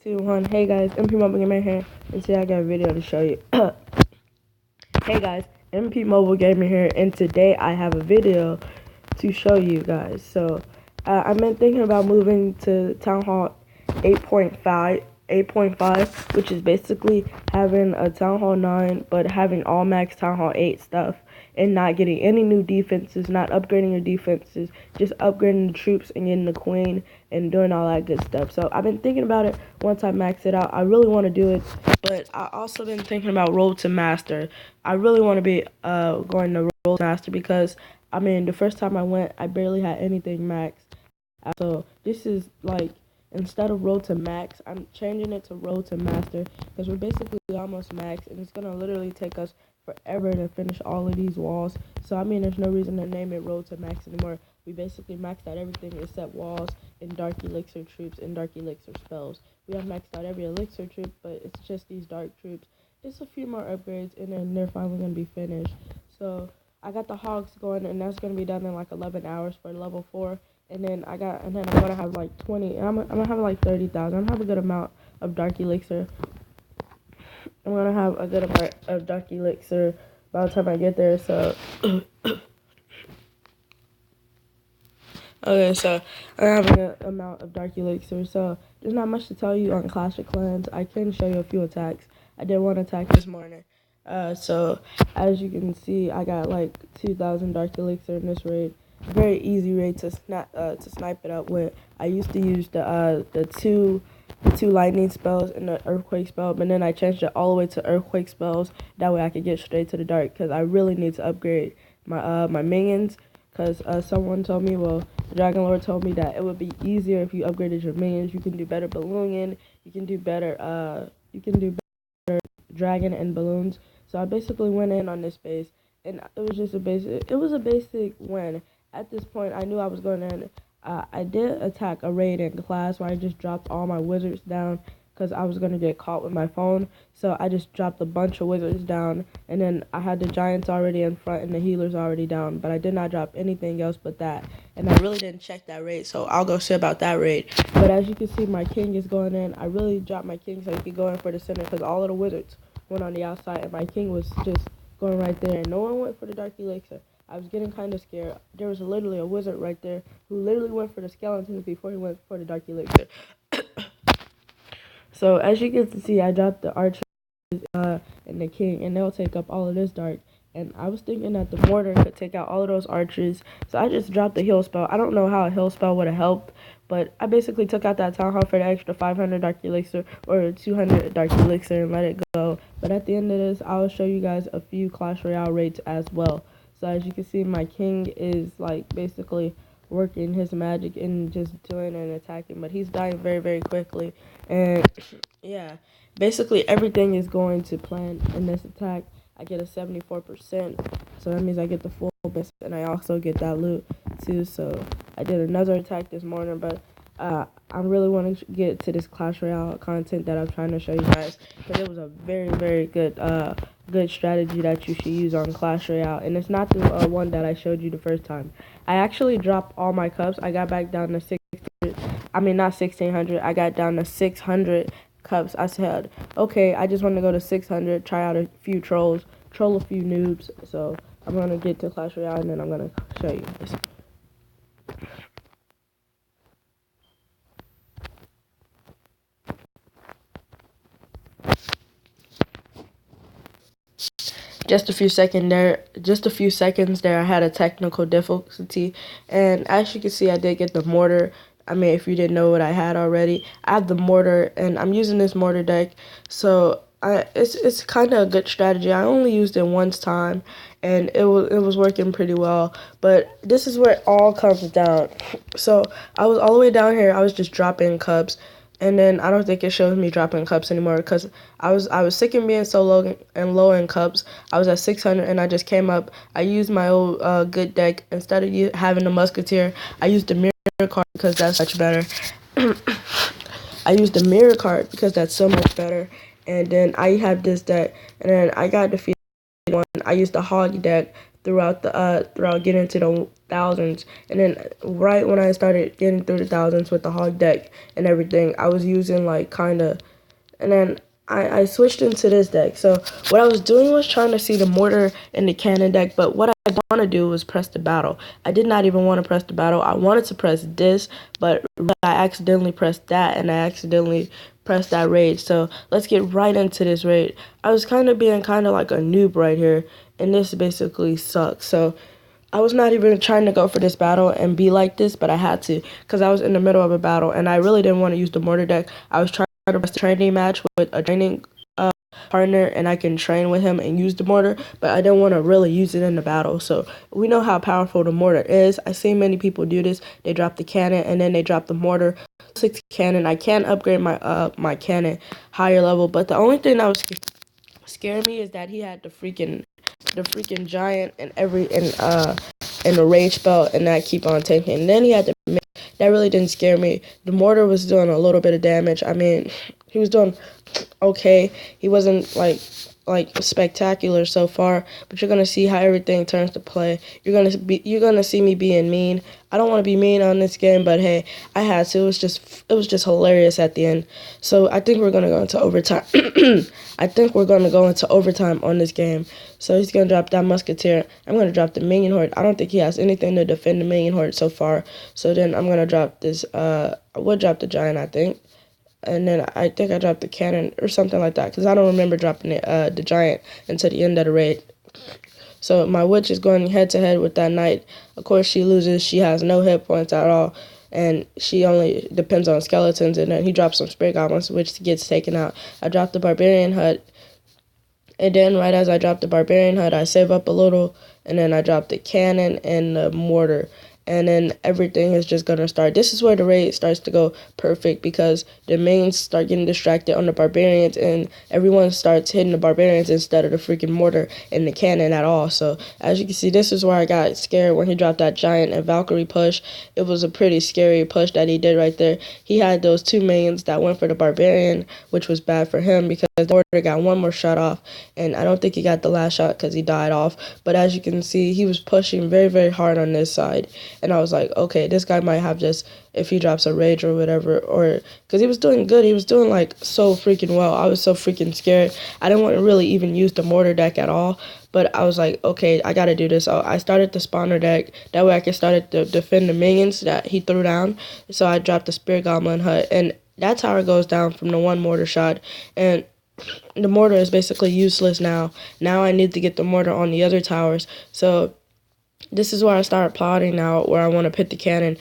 Two, one. Hey guys, MP Mobile Gamer here, and today I got a video to show you. Hey guys, MP Mobile Gamer here, and today I have a video to show you guys. So, I've been thinking about moving to Town Hall 8.5, which is basically having a Town Hall 9, but having all max Town Hall 8 stuff, and not getting any new defenses, not upgrading your defenses, just upgrading the troops and getting the queen and doing all that good stuff. So I've been thinking about it once I max it out. I really want to do it, but I also been thinking about Road to Master. I really want to be going to Road to Master because, I mean, the first time I went, I barely had anything maxed. So this is like, instead of Road to Max, I'm changing it to Road to Master because we're basically almost max, and it's gonna literally take us forever to finish all of these walls. So I mean, there's no reason to name it Road to Max anymore. We basically maxed out everything except walls and Dark Elixir troops and Dark Elixir spells. We have maxed out every Elixir troop, but it's just these Dark troops. It's a few more upgrades, and then they're finally gonna be finished. So I got the Hogs going, and that's gonna be done in like 11 hours for level 4. And then I'm gonna have like 20. I'm gonna have like 30,000. I'm gonna have a good amount of Dark Elixir. I'm gonna have a good amount of Dark Elixir by the time I get there. So, okay, so I have a good amount of Dark Elixir. So there's not much to tell you on Clash of Clans. I can show you a few attacks. I did one attack this morning. So as you can see, I got like 2,000 Dark Elixir in this raid. Very easy raid to snipe it up with. I used to use the two lightning spells and the earthquake spell, but then I changed it all the way to earthquake spells. That way I could get straight to the dark, because I really need to upgrade my minions. Because someone told me, well, the Dragon Lord told me that it would be easier if you upgraded your minions. You can do better ballooning. You can do better. You can do better dragon and balloons. So I basically went in on this base, and it was just a basic. It was a basic win. At this point, I knew I was going in. I did attack a raid in class where I just dropped all my wizards down because I was going to get caught with my phone. So I just dropped a bunch of wizards down, and then I had the giants already in front and the healers already down, but I did not drop anything else but that. And I really didn't check that raid, so I'll go see about that raid. But as you can see, my king is going in. I really dropped my king so he could go in for the center because all of the wizards went on the outside, and my king was just going right there, and no one went for the Dark Elixir. I was getting kind of scared. There was literally a wizard right there who literally went for the skeletons before he went for the Dark Elixir. So as you can see, I dropped the archers and the king, and they'll take up all of this dark. And I was thinking that the mortar could take out all of those archers, so I just dropped the heal spell. I don't know how a heal spell would have helped, but I basically took out that town hall for the extra 500 Dark Elixir or 200 Dark Elixir and let it go. But at the end of this, I'll show you guys a few Clash Royale raids as well. So as you can see, my king is like basically working his magic and just doing and attacking, but he's dying very, very quickly. And yeah, basically everything is going to plan in this attack. I get a 74%, so that means I get the full best, and I also get that loot too. So I did another attack this morning, but I really want to get to this Clash Royale content that I'm trying to show you guys, because it was a very, very good good strategy that you should use on Clash Royale, and it's not the one that I showed you the first time. I actually dropped all my cups. I got back down to 1600. I mean, not 1600. I got down to 600 cups. I said, okay, I just want to go to 600, try out a few trolls, troll a few noobs. So I'm gonna get to Clash Royale, and then I'm gonna show you this. Just a few seconds there, I had a technical difficulty, and as you can see, I did get the mortar. I mean, if you didn't know what I had already, I have the mortar, and I'm using this mortar deck, so it's kind of a good strategy. I only used it once time, and it was working pretty well. But this is where it all comes down. So I was all the way down here. I was just dropping cups. And then I don't think it shows me dropping cups anymore, because I was sick of being so low in cups. I was at 600, and I just came up. I used my old good deck. Instead of having the musketeer, I used the mirror card because that's much better. I used the mirror card because that's so much better. And then I have this deck, and then I got defeated one. I used the hog deck throughout getting to the thousands. And then right when I started getting through the thousands with the hog deck and everything, I was using like kinda, and then I switched into this deck. So what I was doing was trying to see the mortar and the cannon deck, but what I want to do was press the battle. I did not even want to press the battle. I wanted to press this, but I accidentally pressed that, and I accidentally pressed that raid. So let's get right into this raid. I was kind of being kind of like a noob right here, and this basically sucks. So I was not even trying to go for this battle and be like this, but I had to because I was in the middle of a battle, and I really didn't want to use the mortar deck. I was trying to press a training match with a training partner, and I can train with him and use the mortar, but I didn't want to really use it in the battle. So we know how powerful the mortar is. I see many people do this. They drop the cannon and then they drop the mortar. 6 cannon. I can upgrade my cannon higher level, but the only thing that was scaring me is that he had the freaking giant and and the rage spell, and that keep on taking. And then he had the that really didn't scare me. The mortar was doing a little bit of damage. I mean, he was doing okay. He wasn't like spectacular so far, but you're gonna see how everything turns to play. You're gonna see me being mean. I don't want to be mean on this game, but hey, I had to. It was just hilarious at the end. So I think we're gonna go into overtime. I think we're gonna go into overtime on this game. So he's gonna drop that musketeer. I'm gonna drop the minion horde. I don't think he has anything to defend the minion horde so far. So then I'm gonna drop this. I would drop the giant, I think. And then I think I dropped the cannon or something like that, because I don't remember dropping the giant until the end of the raid. So my witch is going head to head with that knight. Of course, she loses. She has no hit points at all, and she only depends on skeletons. And then he drops some spirit goblins, which gets taken out. I dropped the barbarian hut, and then right as I dropped the barbarian hut, I save up a little, and then I dropped the cannon and the mortar. And then everything is just gonna start. This is where the raid starts to go perfect, because the mains start getting distracted on the barbarians, and everyone starts hitting the barbarians instead of the freaking mortar and the cannon at all. So as you can see, this is where I got scared when he dropped that giant and Valkyrie push. It was a pretty scary push that he did right there. He had those two mains that went for the barbarian, which was bad for him because the mortar got one more shot off, and I don't think he got the last shot because he died off. But as you can see, he was pushing very, very hard on this side. And I was like, okay, this guy might have just, if he drops a rage or whatever, or, because he was doing good. He was doing, like, so freaking well. I was so freaking scared. I didn't want to really even use the mortar deck at all. But I was like, okay, I got to do this. So I started the spawner deck. That way I could start to defend the minions that he threw down. So I dropped the spirit goblin hut. And that tower goes down from the one mortar shot. And the mortar is basically useless now. Now I need to get the mortar on the other towers. So this is where I start plotting now, where I want to put the cannon.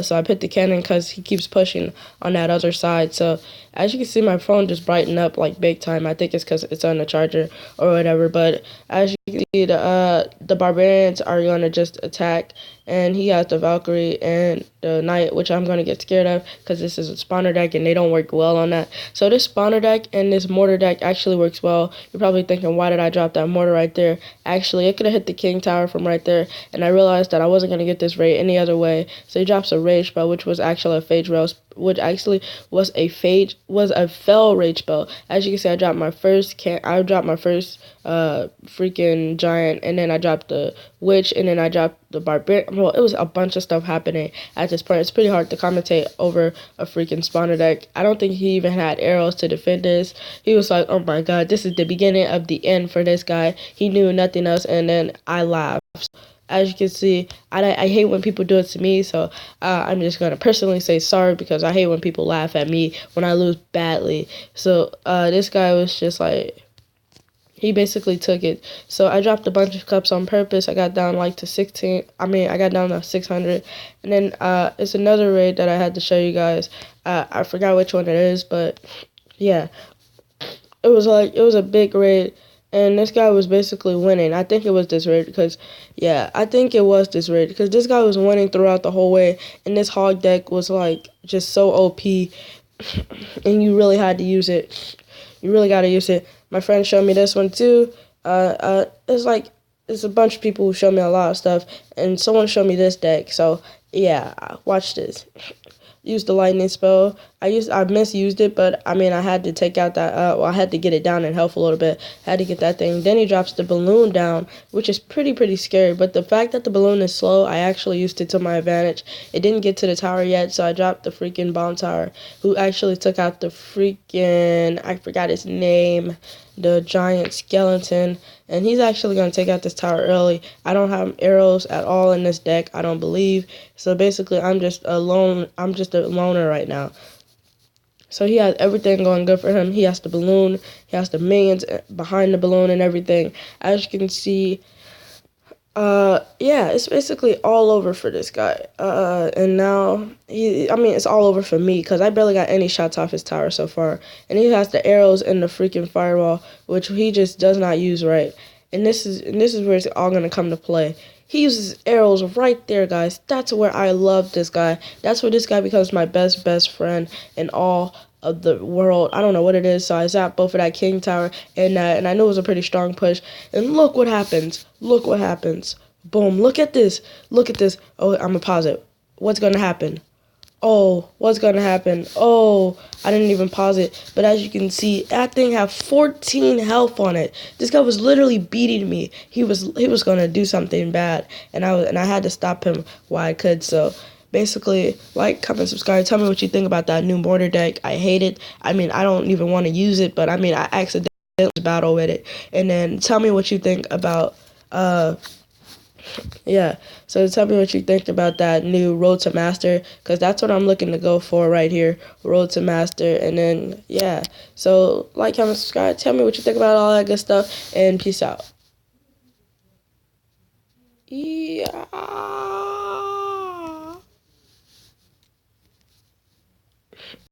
So I put the cannon because he keeps pushing on that other side. So as you can see, my phone just brightened up like big time. I think it's because it's on the charger or whatever. But as you can see, the barbarians are gonna just attack, and he has the Valkyrie and the knight, which I'm gonna get scared of because this is a spawner deck and they don't work well on that. So this spawner deck and this mortar deck actually works well. You're probably thinking, why did I drop that mortar right there? Actually, it could have hit the king tower from right there, and I realized that I wasn't gonna get this raid any other way. So he drops a rage spell, which was actually a phage rail, which actually was a fell rage spell. As you can see, I dropped my first freaking giant, and then I dropped the witch, and then I dropped the barbarian. Well, it was a bunch of stuff happening at this point. It's pretty hard to commentate over a freaking spawner deck. I don't think he even had arrows to defend this. He was like, oh my god, this is the beginning of the end for this guy. He knew nothing else, and then I laughed. As you can see, I hate when people do it to me, so I'm just going to personally say sorry, because I hate when people laugh at me when I lose badly. So this guy was just like, he basically took it. So I dropped a bunch of cups on purpose. I got down like to 16. I got down to 600. And then it's another raid that I had to show you guys. I forgot which one it is, but yeah. It was a big raid. And this guy was basically winning. I think it was this raid because, yeah, I think it was this raid because this guy was winning throughout the whole way. And this hog deck was like just so OP. And you really had to use it. You really got to use it. My friend showed me this one too. It's a bunch of people who showed me a lot of stuff. And someone showed me this deck. So, yeah, watch this. Use the lightning spell. I misused it, but I mean I had to take out that I had to get it down in health a little bit. I had to get that thing. Then he drops the balloon down, which is pretty scary. But the fact that the balloon is slow, I actually used it to my advantage. It didn't get to the tower yet, so I dropped the freaking bomb tower, who actually took out the freaking, I forgot his name, the giant skeleton, and he's actually going to take out this tower early. I don't have arrows at all in this deck, I don't believe. So basically I'm just a loner right now. So he has everything going good for him. He has the balloon, he has the minions behind the balloon and everything. As you can see, yeah, it's basically all over for this guy. And now, it's all over for me, because I barely got any shots off his tower so far. And he has the arrows and the freaking fireball, which he just does not use right. And this is where it's all going to come to play. He uses arrows right there, guys. That's where I love this guy. That's where this guy becomes my best friend in all of the world. I don't know what it is, so I zapped both of that king tower, and I knew it was a pretty strong push. And look what happens. Look what happens. Boom. Look at this. Look at this. Oh, I'm gonna pause it. What's gonna happen? Oh, what's gonna happen? Oh, I didn't even pause it. But as you can see, that thing had 14 health on it. This guy was literally beating me. He was gonna do something bad, and I had to stop him while I could. So basically, like, comment, subscribe. Tell me what you think about that new mortar deck. I hate it. I mean, I don't even want to use it, but I mean, I accidentally battle with it. And then tell me what you think about yeah, so tell me what you think about that new Road to Master, because that's what I'm looking to go for right here, Road to Master. And then, yeah, so like, comment, subscribe, tell me what you think about all that good stuff, and peace out. Yeah.